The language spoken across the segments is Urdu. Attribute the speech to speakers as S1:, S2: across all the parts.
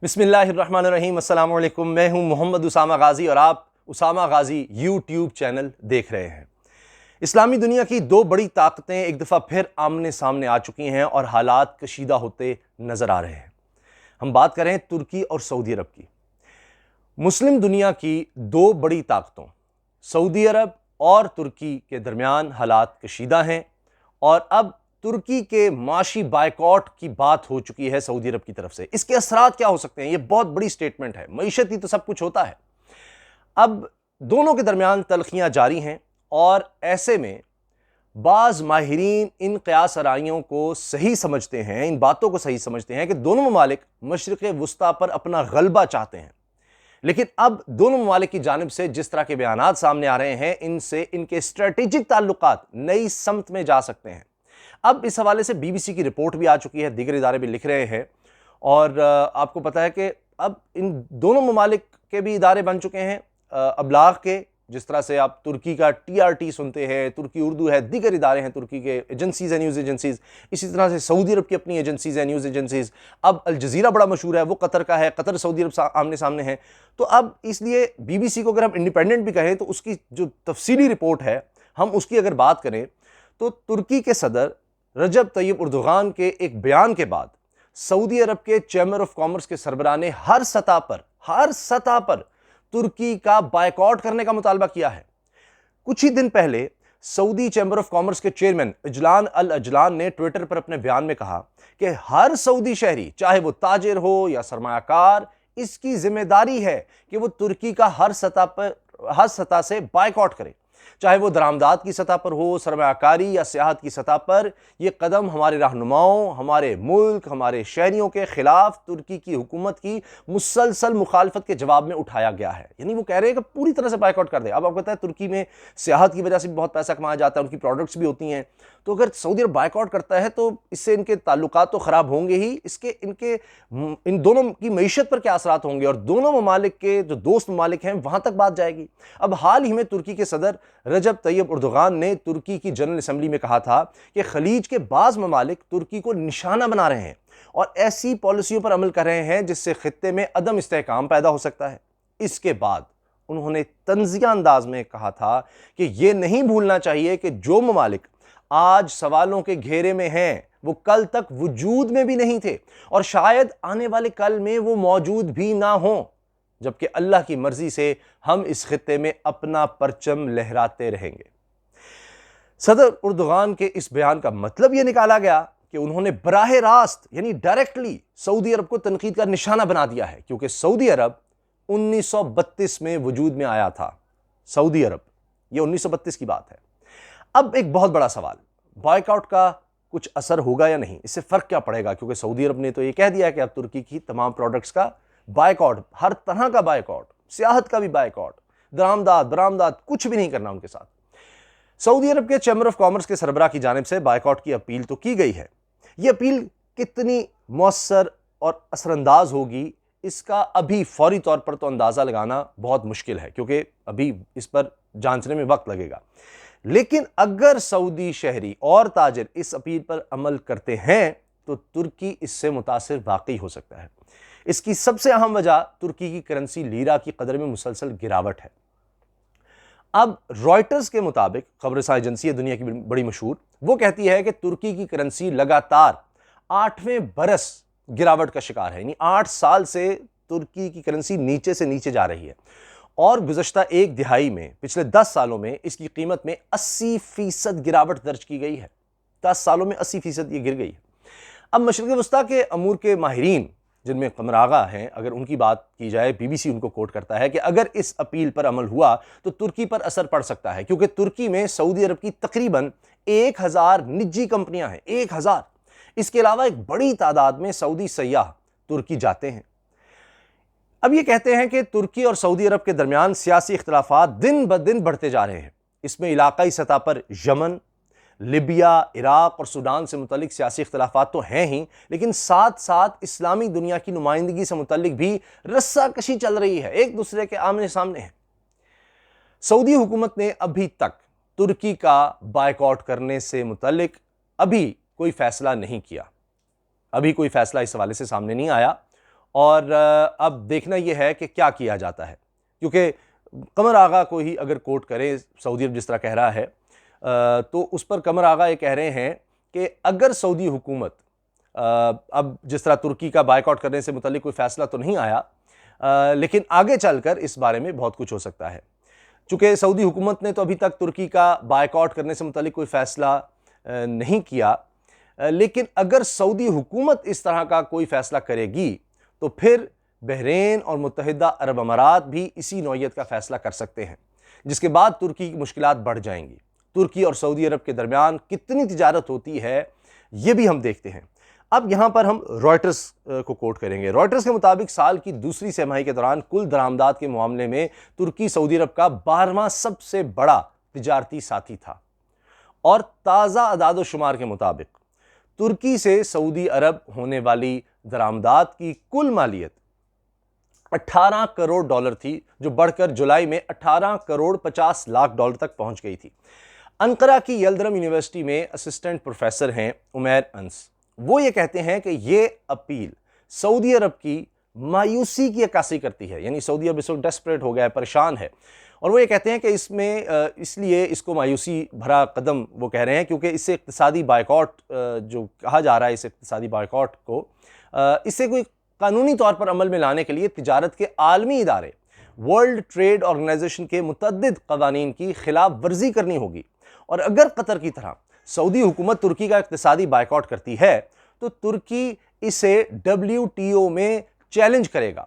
S1: بسم اللہ الرحمن الرحیم۔ السلام علیکم، میں ہوں محمد اسامہ غازی اور آپ اسامہ غازی یوٹیوب چینل دیکھ رہے ہیں۔ اسلامی دنیا کی دو بڑی طاقتیں ایک دفعہ پھر آمنے سامنے آ چکی ہیں اور حالات کشیدہ ہوتے نظر آ رہے ہیں۔ ہم بات کریں ترکی اور سعودی عرب کی۔ مسلم دنیا کی دو بڑی طاقتوں سعودی عرب اور ترکی کے درمیان حالات کشیدہ ہیں، اور اب ترکی کے معاشی بائیکاٹ کی بات ہو چکی ہے سعودی عرب کی طرف سے۔ اس کے اثرات کیا ہو سکتے ہیں؟ یہ بہت بڑی سٹیٹمنٹ ہے۔ معیشت ہی تو سب کچھ ہوتا ہے۔ اب دونوں کے درمیان تلخیاں جاری ہیں، اور ایسے میں بعض ماہرین ان قیاس آرائیوں کو صحیح سمجھتے ہیں، ان باتوں کو صحیح سمجھتے ہیں کہ دونوں ممالک مشرق وسطیٰ پر اپنا غلبہ چاہتے ہیں، لیکن اب دونوں ممالک کی جانب سے جس طرح کے بیانات سامنے آ رہے ہیں، ان سے ان کے اسٹریٹجک تعلقات نئی سمت میں جا سکتے ہیں۔ اب اس حوالے سے بی بی سی کی رپورٹ بھی آ چکی ہے، دیگر ادارے بھی لکھ رہے ہیں، اور آپ کو پتہ ہے کہ اب ان دونوں ممالک کے بھی ادارے بن چکے ہیں ابلاغ کے، جس طرح سے آپ ترکی کا TRT سنتے ہیں، ترکی اردو ہے، دیگر ادارے ہیں ترکی کے، ایجنسیز ہیں، نیوز ایجنسیز۔ اسی طرح سے سعودی عرب کی اپنی ایجنسیز ہیں، نیوز ایجنسیز۔ اب الجزیرہ بڑا مشہور ہے، وہ قطر کا ہے، قطر سعودی عرب آمنے سامنے ہیں۔ تو اب اس لیے بی بی سی کو اگر ہم انڈیپینڈنٹ بھی کہیں تو اس کی جو تفصیلی رپورٹ ہے، ہم اس کی اگر بات کریں تو ترکی کے صدر رجب طیب اردوغان کے ایک بیان کے بعد سعودی عرب کے چیمبر آف کامرس کے سربراہ نے ہر سطح پر ترکی کا بائیکاٹ کرنے کا مطالبہ کیا ہے۔ کچھ ہی دن پہلے سعودی چیمبر آف کامرس کے چیئرمین اجلان الاجلان نے ٹویٹر پر اپنے بیان میں کہا کہ ہر سعودی شہری، چاہے وہ تاجر ہو یا سرمایہ کار، اس کی ذمہ داری ہے کہ وہ ترکی کا ہر سطح سے بائیکاٹ کرے، چاہے وہ درآمدات کی سطح پر ہو، سرمایہ کاری یا سیاحت کی سطح پر۔ یہ قدم ہمارے رہنماؤں، ہمارے ملک، ہمارے شہریوں کے خلاف ترکی کی حکومت کی مسلسل مخالفت کے جواب میں اٹھایا گیا ہے۔ یعنی وہ کہہ رہے ہیں کہ پوری طرح سے بائیکاٹ کر دے۔ اب آپ کو پتہ ہے ترکی میں سیاحت کی وجہ سے بھی بہت پیسہ کمایا جاتا ہے، ان کی پروڈکٹس بھی ہوتی ہیں، تو اگر سعودی عرب بائیکاٹ کرتا ہے تو اس سے ان کے تعلقات تو خراب ہوں گے ہی، ان دونوں کی معیشت پر کیا اثرات ہوں گے، اور دونوں ممالک کے جو دوست ممالک ہیں وہاں تک بات جائے گی۔ اب حال ہی میں ترکی کے صدر رجب طیب اردوغان نے ترکی کی جنرل اسمبلی میں کہا تھا کہ خلیج کے بعض ممالک ترکی کو نشانہ بنا رہے ہیں اور ایسی پالیسیوں پر عمل کر رہے ہیں جس سے خطے میں عدم استحکام پیدا ہو سکتا ہے۔ اس کے بعد انہوں نے طنزیہ انداز میں کہا تھا کہ یہ نہیں بھولنا چاہیے کہ جو ممالک آج سوالوں کے گھیرے میں ہیں وہ کل تک وجود میں بھی نہیں تھے، اور شاید آنے والے کل میں وہ موجود بھی نہ ہوں، جبکہ اللہ کی مرضی سے ہم اس خطے میں اپنا پرچم لہراتے رہیں گے۔ صدر اردوغان کے اس بیان کا مطلب یہ نکالا گیا کہ انہوں نے براہ راست یعنی ڈائریکٹلی سعودی عرب کو تنقید کا نشانہ بنا دیا ہے، کیونکہ سعودی عرب 1932 میں وجود میں آیا تھا۔ سعودی عرب، یہ 1932 کی بات ہے۔ اب ایک بہت بڑا سوال، بائیکاٹ کا کچھ اثر ہوگا یا نہیں؟ اس سے فرق کیا پڑے گا؟ کیونکہ سعودی عرب نے تو یہ کہہ دیا ہے کہ اب ترکی کی تمام پروڈکٹس کا بائیکاٹ، ہر طرح کا بائیکاٹ، سیاحت کا بھی بائیکاٹ، برآمدات کچھ بھی نہیں کرنا ان کے ساتھ۔ سعودی عرب کے چیمبر آف کامرس کے سربراہ کی جانب سے بائیکاٹ کی اپیل تو کی گئی ہے۔ یہ اپیل کتنی مؤثر اور اثر انداز ہوگی، اس کا ابھی فوری طور پر تو اندازہ لگانا بہت مشکل ہے، کیونکہ ابھی اس پر جانچنے میں وقت لگے گا۔ لیکن اگر سعودی شہری اور تاجر اس اپیل پر عمل کرتے ہیں تو ترکی اس سے متاثر واقعی ہو سکتا ہے۔ اس کی سب سے اہم وجہ ترکی کی کرنسی لیرا کی قدر میں مسلسل گراوٹ ہے۔ اب رائٹرز کے مطابق، خبر رساں ایجنسی ہے دنیا کی بڑی مشہور، وہ کہتی ہے کہ ترکی کی کرنسی لگاتار 8ویں برس گراوٹ کا شکار ہے، یعنی 8 سال سے ترکی کی کرنسی نیچے سے نیچے جا رہی ہے، اور گزشتہ ایک دہائی میں، پچھلے 10 سالوں میں اس کی قیمت میں 80% گراوٹ درج کی گئی ہے۔ 10 سالوں میں 80% یہ گر گئی ہے۔ اب مشرق وسطیٰ کے امور کے ماہرین، جن میں قمر آغا ہیں، اگر ان کی بات کی جائے، بی بی سی ان کو کوٹ کرتا ہے کہ اگر اس اپیل پر عمل ہوا تو ترکی پر اثر پڑ سکتا ہے، کیونکہ ترکی میں سعودی عرب کی تقریباً 1000 نجی کمپنیاں ہیں، 1000۔ اس کے علاوہ ایک بڑی تعداد میں سعودی سیاح ترکی جاتے ہیں۔ اب یہ کہتے ہیں کہ ترکی اور سعودی عرب کے درمیان سیاسی اختلافات دن بدن بڑھتے جا رہے ہیں۔ اس میں علاقائی سطح پر یمن، لیبیا، عراق اور سوڈان سے متعلق سیاسی اختلافات تو ہیں ہی، لیکن ساتھ ساتھ اسلامی دنیا کی نمائندگی سے متعلق بھی رسہ کشی چل رہی ہے، ایک دوسرے کے آمنے سامنے ہیں۔ سعودی حکومت نے ابھی تک ترکی کا بائیکاٹ کرنے سے متعلق ابھی کوئی فیصلہ نہیں کیا، ابھی کوئی فیصلہ اس حوالے سے سامنے نہیں آیا، اور اب دیکھنا یہ ہے کہ کیا کیا جاتا ہے، کیونکہ قمر آغا کو ہی اگر کوٹ کریں، سعودی عرب جس طرح کہہ رہا ہے تو اس پر قمر آغا یہ کہہ رہے ہیں کہ اگر سعودی حکومت اب جس طرح ترکی کا بائیکاٹ کرنے سے متعلق کوئی فیصلہ تو نہیں آیا، لیکن آگے چل کر اس بارے میں بہت کچھ ہو سکتا ہے، چونکہ سعودی حکومت نے تو ابھی تک ترکی کا بائیکاٹ کرنے سے متعلق کوئی فیصلہ نہیں کیا، لیکن اگر سعودی حکومت اس طرح کا کوئی فیصلہ کرے گی تو پھر بحرین اور متحدہ عرب امارات بھی اسی نوعیت کا فیصلہ کر سکتے ہیں، جس کے بعد ترکی کی مشکلات بڑھ جائیں گی۔ ترکی اور سعودی عرب کے درمیان کتنی تجارت ہوتی ہے یہ بھی ہم دیکھتے ہیں۔ اب یہاں پر ہم رائٹرز کو کوٹ کریں گے۔ رائٹرز کے مطابق سال کی دوسری سہ ماہی کے دوران کل درآمدات کے معاملے میں ترکی سعودی عرب کا 12واں سب سے بڑا تجارتی ساتھی تھا، اور تازہ اعداد و شمار کے مطابق ترکی سے سعودی عرب ہونے والی درآمدات کی کل مالیت 18 کروڑ ڈالر تھی، جو بڑھ کر جولائی میں 18 کروڑ 50 لاکھ ڈالر تک پہنچ گئی تھی۔ انقرہ کی یلدرم یونیورسٹی میں اسسٹنٹ پروفیسر ہیں عمیر انس، وہ یہ کہتے ہیں کہ یہ اپیل سعودی عرب کی مایوسی کی عکاسی کرتی ہے، یعنی سعودی عرب اس وقت ڈیسپریٹ ہو گیا ہے، پریشان ہے، اور وہ یہ کہتے ہیں کہ اس لیے اس کو مایوسی بھرا قدم وہ کہہ رہے ہیں کیونکہ اس سے اقتصادی بائیکاٹ جو کہا جا رہا ہے، اس اقتصادی بائیکاٹ کو اس سے کوئی قانونی طور پر عمل میں لانے کے لیے تجارت کے عالمی ادارے ورلڈ ٹریڈ آرگنائزیشن کے متعدد قوانین کی خلاف ورزی کرنی ہوگی، اور اگر قطر کی طرح سعودی حکومت ترکی کا اقتصادی بائیکاٹ کرتی ہے تو ترکی اسے WTO میں چیلنج کرے گا۔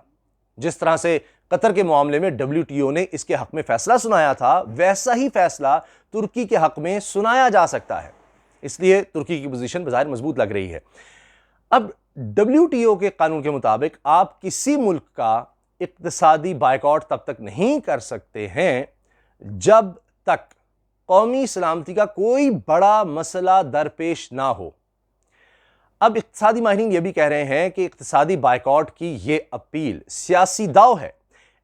S1: جس طرح سے قطر کے معاملے میں WTO نے اس کے حق میں فیصلہ سنایا تھا، ویسا ہی فیصلہ ترکی کے حق میں سنایا جا سکتا ہے، اس لیے ترکی کی پوزیشن بظاہر مضبوط لگ رہی ہے۔ اب WTO کے قانون کے مطابق آپ کسی ملک کا اقتصادی بائیکاٹ تب تک نہیں کر سکتے ہیں جب تک قومی سلامتی کا کوئی بڑا مسئلہ درپیش نہ ہو۔ اب اقتصادی ماہرین یہ بھی کہہ رہے ہیں کہ اقتصادی بائیکاٹ کی یہ اپیل سیاسی داؤ ہے،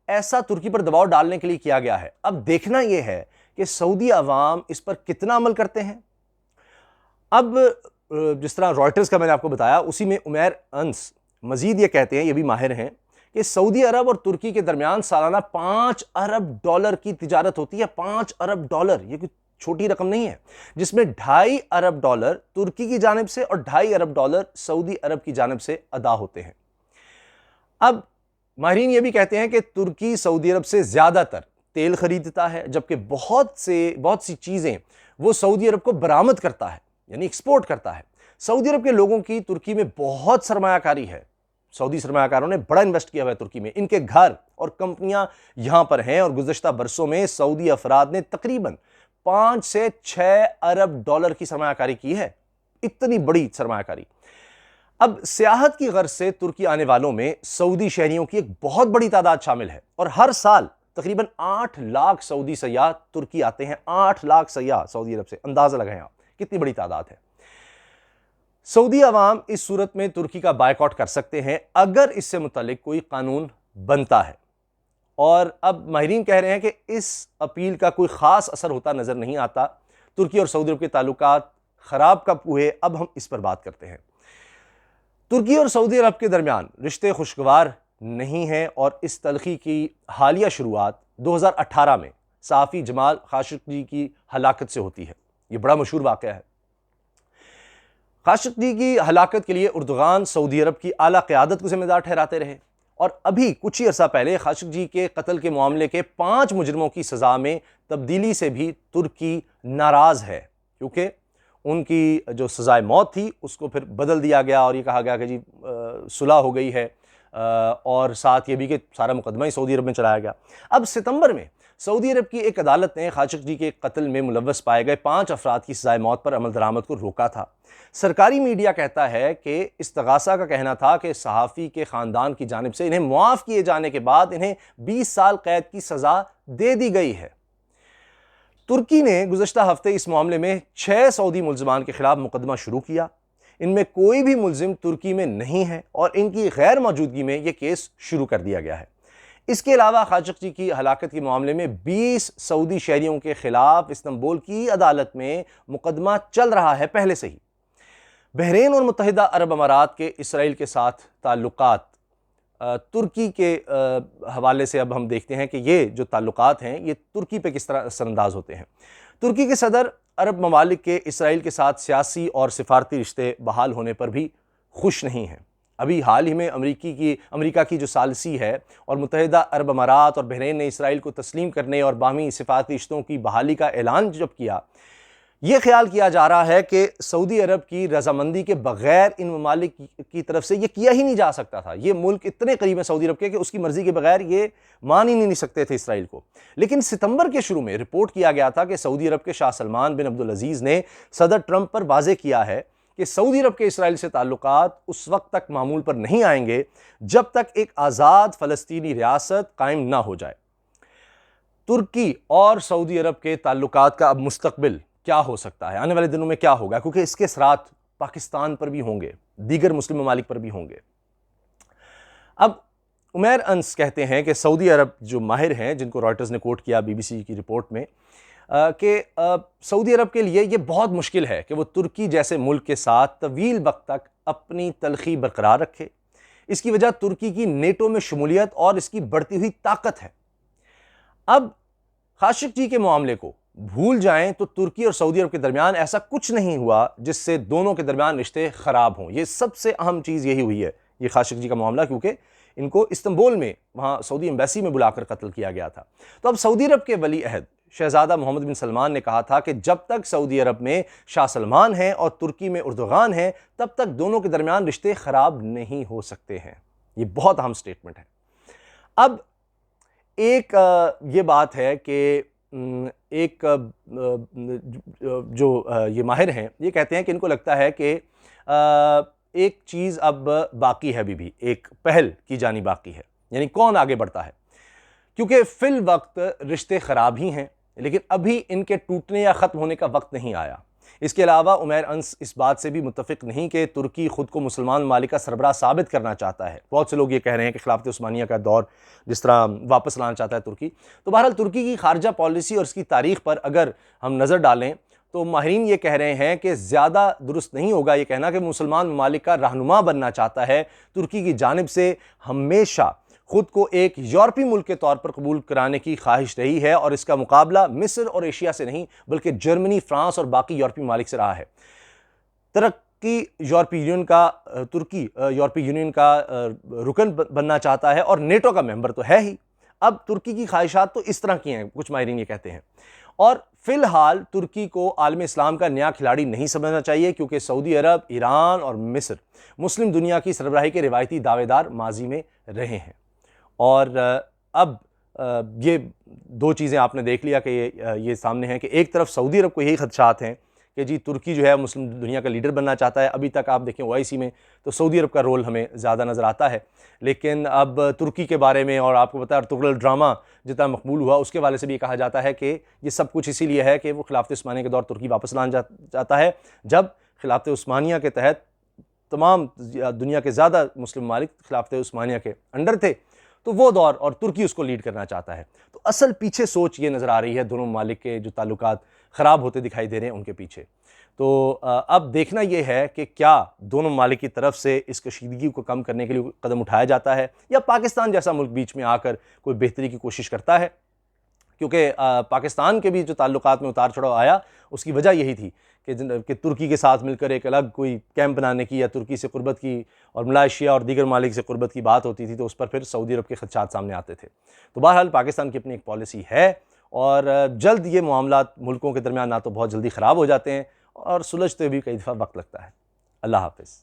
S1: ایسا ترکی پر دباؤ ڈالنے کے لیے کیا گیا ہے۔ اب دیکھنا یہ ہے کہ سعودی عوام اس پر کتنا عمل کرتے ہیں۔ اب جس طرح رائٹرز کا میں نے آپ کو بتایا، اسی میں عمیر انس مزید یہ کہتے ہیں، یہ بھی ماہر ہیں، کہ سعودی عرب اور ترکی کے درمیان سالانہ 5 ارب ڈالر کی تجارت ہوتی ہے۔ 5 ارب ڈالر، یہ کوئی چھوٹی رقم نہیں ہے، جس میں 2.5 ارب ڈالر ترکی کی جانب سے اور 2.5 ارب ڈالر سعودی عرب کی جانب سے ادا ہوتے ہیں۔ اب ماہرین یہ بھی کہتے ہیں کہ ترکی سعودی عرب سے زیادہ تر تیل خریدتا ہے، جبکہ بہت سی چیزیں وہ سعودی عرب کو برآمد کرتا ہے، یعنی ایکسپورٹ کرتا ہے۔ سعودی عرب کے لوگوں کی ترکی میں بہت سرمایہ کاری ہے، سعودی سرمایہ کاروں نے بڑا انویسٹ کیا ہوا ہے ترکی میں، ان کے گھر اور کمپنیاں یہاں پر ہیں، اور گزشتہ برسوں میں سعودی افراد نے تقریباً 5 سے 6 ارب ڈالر کی سرمایہ کاری کی ہے، اتنی بڑی سرمایہ کاری۔ اب سیاحت کی غرض سے ترکی آنے والوں میں سعودی شہریوں کی ایک بہت بڑی تعداد شامل ہے، اور ہر سال تقریباً 8 لاکھ سعودی سیاح ترکی آتے ہیں۔ 8 لاکھ سیاح سعودی عرب سے، اندازہ لگائیں آپ کتنی بڑی تعداد ہے۔ سعودی عوام اس صورت میں ترکی کا بائیکاٹ کر سکتے ہیں اگر اس سے متعلق کوئی قانون بنتا ہے، اور اب ماہرین کہہ رہے ہیں کہ اس اپیل کا کوئی خاص اثر ہوتا نظر نہیں آتا۔ ترکی اور سعودی عرب کے تعلقات خراب کب ہوئے، اب ہم اس پر بات کرتے ہیں۔ ترکی اور سعودی عرب کے درمیان رشتے خوشگوار نہیں ہیں، اور اس تلخی کی حالیہ شروعات 2018 میں صحافی جمال خاشقجی کی ہلاکت سے ہوتی ہے۔ یہ بڑا مشہور واقعہ ہے۔ خاشقجی کی ہلاکت کے لیے اردوغان سعودی عرب کی اعلیٰ قیادت کو ذمہ دار ٹھہراتے رہے، اور ابھی کچھ ہی عرصہ پہلے خاشقجی کے قتل کے معاملے کے 5 مجرموں کی سزا میں تبدیلی سے بھی ترکی ناراض ہے، کیونکہ ان کی جو سزائے موت تھی اس کو پھر بدل دیا گیا، اور یہ کہا گیا کہ جی صلح ہو گئی ہے، اور ساتھ یہ بھی کہ سارا مقدمہ ہی سعودی عرب میں چلایا گیا۔ اب ستمبر میں سعودی عرب کی ایک عدالت نے خاشقجی کے قتل میں ملوث پائے گئے 5 افراد کی سزائے موت پر عمل درآمد کو روکا تھا۔ سرکاری میڈیا کہتا ہے کہ استغاثہ کا کہنا تھا کہ صحافی کے خاندان کی جانب سے انہیں معاف کیے جانے کے بعد انہیں 20 سال قید کی سزا دے دی گئی ہے۔ ترکی نے گزشتہ ہفتے اس معاملے میں 6 سعودی ملزمان کے خلاف مقدمہ شروع کیا۔ ان میں کوئی بھی ملزم ترکی میں نہیں ہے، اور ان کی غیر موجودگی میں یہ کیس شروع کر دیا گیا ہے۔ اس کے علاوہ خاشقجی کی ہلاکت کے معاملے میں 20 سعودی شہریوں کے خلاف استنبول کی عدالت میں مقدمہ چل رہا ہے پہلے سے ہی۔ بحرین اور متحدہ عرب امارات کے اسرائیل کے ساتھ تعلقات ترکی کے حوالے سے اب ہم دیکھتے ہیں کہ یہ جو تعلقات ہیں یہ ترکی پہ کس طرح اثر انداز ہوتے ہیں۔ ترکی کے صدر عرب ممالک کے اسرائیل کے ساتھ سیاسی اور سفارتی رشتے بحال ہونے پر بھی خوش نہیں ہیں۔ ابھی حال ہی میں امریکہ کی جو ثالثی ہے اور متحدہ عرب امارات اور بحرین نے اسرائیل کو تسلیم کرنے اور باہمی سفارتی رشتوں کی بحالی کا اعلان جب کیا، یہ خیال کیا جا رہا ہے کہ سعودی عرب کی رضامندی کے بغیر ان ممالک کی طرف سے یہ کیا ہی نہیں جا سکتا تھا۔ یہ ملک اتنے قریب ہے سعودی عرب کے کہ اس کی مرضی کے بغیر یہ مان ہی نہیں سکتے تھے اسرائیل کو۔ لیکن ستمبر کے شروع میں رپورٹ کیا گیا تھا کہ سعودی عرب کے شاہ سلمان بن عبدالعزیز نے صدر ٹرمپ پر واضح کیا ہے کہ سعودی عرب کے اسرائیل سے تعلقات اس وقت تک معمول پر نہیں آئیں گے جب تک ایک آزاد فلسطینی ریاست قائم نہ ہو جائے۔ ترکی اور سعودی عرب کے تعلقات کا اب مستقبل کیا ہو سکتا ہے، آنے والے دنوں میں کیا ہوگا، کیونکہ اس کے اثرات پاکستان پر بھی ہوں گے، دیگر مسلم ممالک پر بھی ہوں گے۔ اب عمیر انس کہتے ہیں کہ سعودی عرب جو ماہر ہیں، جن کو رائٹرز نے کوٹ کیا BBC کی رپورٹ میں، کہ سعودی عرب کے لیے یہ بہت مشکل ہے کہ وہ ترکی جیسے ملک کے ساتھ طویل وقت تک اپنی تلخی برقرار رکھے۔ اس کی وجہ ترکی کی نیٹو میں شمولیت اور اس کی بڑھتی ہوئی طاقت ہے۔ اب خاشقجی کے معاملے کو بھول جائیں تو ترکی اور سعودی عرب کے درمیان ایسا کچھ نہیں ہوا جس سے دونوں کے درمیان رشتے خراب ہوں۔ یہ سب سے اہم چیز یہی ہوئی ہے، یہ خاشقجی کا معاملہ، کیونکہ ان کو استنبول میں وہاں سعودی ایمبیسی میں بلا کر قتل کیا گیا تھا۔ تو اب سعودی عرب کے ولی عہد شہزادہ محمد بن سلمان نے کہا تھا کہ جب تک سعودی عرب میں شاہ سلمان ہیں اور ترکی میں اردوغان ہیں تب تک دونوں کے درمیان رشتے خراب نہیں ہو سکتے ہیں۔ یہ بہت اہم سٹیٹمنٹ ہے۔ اب ایک یہ بات ہے کہ ایک جو یہ ماہر ہیں یہ کہتے ہیں کہ ان کو لگتا ہے کہ ایک چیز اب باقی ہے، بھی ایک پہل کی جانی باقی ہے، یعنی کون آگے بڑھتا ہے، کیونکہ فی الوقت رشتے خراب ہی ہیں لیکن ابھی ان کے ٹوٹنے یا ختم ہونے کا وقت نہیں آیا۔ اس کے علاوہ عمیر انس اس بات سے بھی متفق نہیں کہ ترکی خود کو مسلمان ممالک کا سربراہ ثابت کرنا چاہتا ہے۔ بہت سے لوگ یہ کہہ رہے ہیں کہ خلافت عثمانیہ کا دور جس طرح واپس لانا چاہتا ہے ترکی۔ تو بہرحال ترکی کی خارجہ پالیسی اور اس کی تاریخ پر اگر ہم نظر ڈالیں تو ماہرین یہ کہہ رہے ہیں کہ زیادہ درست نہیں ہوگا یہ کہنا کہ مسلمان ممالک کا رہنما بننا چاہتا ہے۔ ترکی کی جانب سے ہمیشہ خود کو ایک یورپی ملک کے طور پر قبول کرانے کی خواہش رہی ہے اور اس کا مقابلہ مصر اور ایشیا سے نہیں بلکہ جرمنی، فرانس اور باقی یورپی ممالک سے رہا ہے۔ ترکی ترکی یورپی یونین کا رکن بننا چاہتا ہے اور نیٹو کا ممبر تو ہے ہی۔ اب ترکی کی خواہشات تو اس طرح کی ہیں، کچھ ماہرین یہ کہتے ہیں، اور فی الحال ترکی کو عالم اسلام کا نیا کھلاڑی نہیں سمجھنا چاہیے، کیونکہ سعودی عرب، ایران اور مصر مسلم دنیا کی سربراہی کے روایتی دعوے دار ماضی میں رہے ہیں۔ اور اب یہ دو چیزیں آپ نے دیکھ لیا کہ یہ سامنے ہیں کہ ایک طرف سعودی عرب کو یہی خدشات ہیں کہ جی ترکی جو ہے مسلم دنیا کا لیڈر بننا چاہتا ہے۔ ابھی تک آپ دیکھیں OIC میں تو سعودی عرب کا رول ہمیں زیادہ نظر آتا ہے، لیکن اب ترکی کے بارے میں، اور آپ کو پتہ ہے ارطغرل ڈرامہ جتنا مقبول ہوا اس کے والے سے بھی یہ کہا جاتا ہے کہ یہ سب کچھ اسی لیے ہے کہ وہ خلافت عثمانیہ کے دور ترکی واپس لانا چاہتا ہے، جب خلافت عثمانیہ کے تحت تمام دنیا کے زیادہ مسلم ممالک خلافت عثمانیہ کے انڈر تھے، تو وہ دور اور ترکی اس کو لیڈ کرنا چاہتا ہے۔ تو اصل پیچھے سوچ یہ نظر آ رہی ہے، دونوں ممالک کے جو تعلقات خراب ہوتے دکھائی دے رہے ہیں ان کے پیچھے۔ تو اب دیکھنا یہ ہے کہ کیا دونوں ممالک کی طرف سے اس کشیدگی کو کم کرنے کے لیے قدم اٹھایا جاتا ہے، یا پاکستان جیسا ملک بیچ میں آ کر کوئی بہتری کی کوشش کرتا ہے، کیونکہ پاکستان کے بھی جو تعلقات میں اتار چڑھاؤ آیا اس کی وجہ یہی تھی کہ ترکی کے ساتھ مل کر ایک الگ کوئی کیمپ بنانے کی یا ترکی سے قربت کی اور ملائیشیا اور دیگر ممالک سے قربت کی بات ہوتی تھی، تو اس پر پھر سعودی عرب کے خدشات سامنے آتے تھے۔ تو بہرحال پاکستان کی اپنی ایک پالیسی ہے اور جلد یہ معاملات ملکوں کے درمیان نہ تو بہت جلدی خراب ہو جاتے ہیں اور سلجھتے بھی کئی دفعہ وقت لگتا ہے۔ اللہ حافظ۔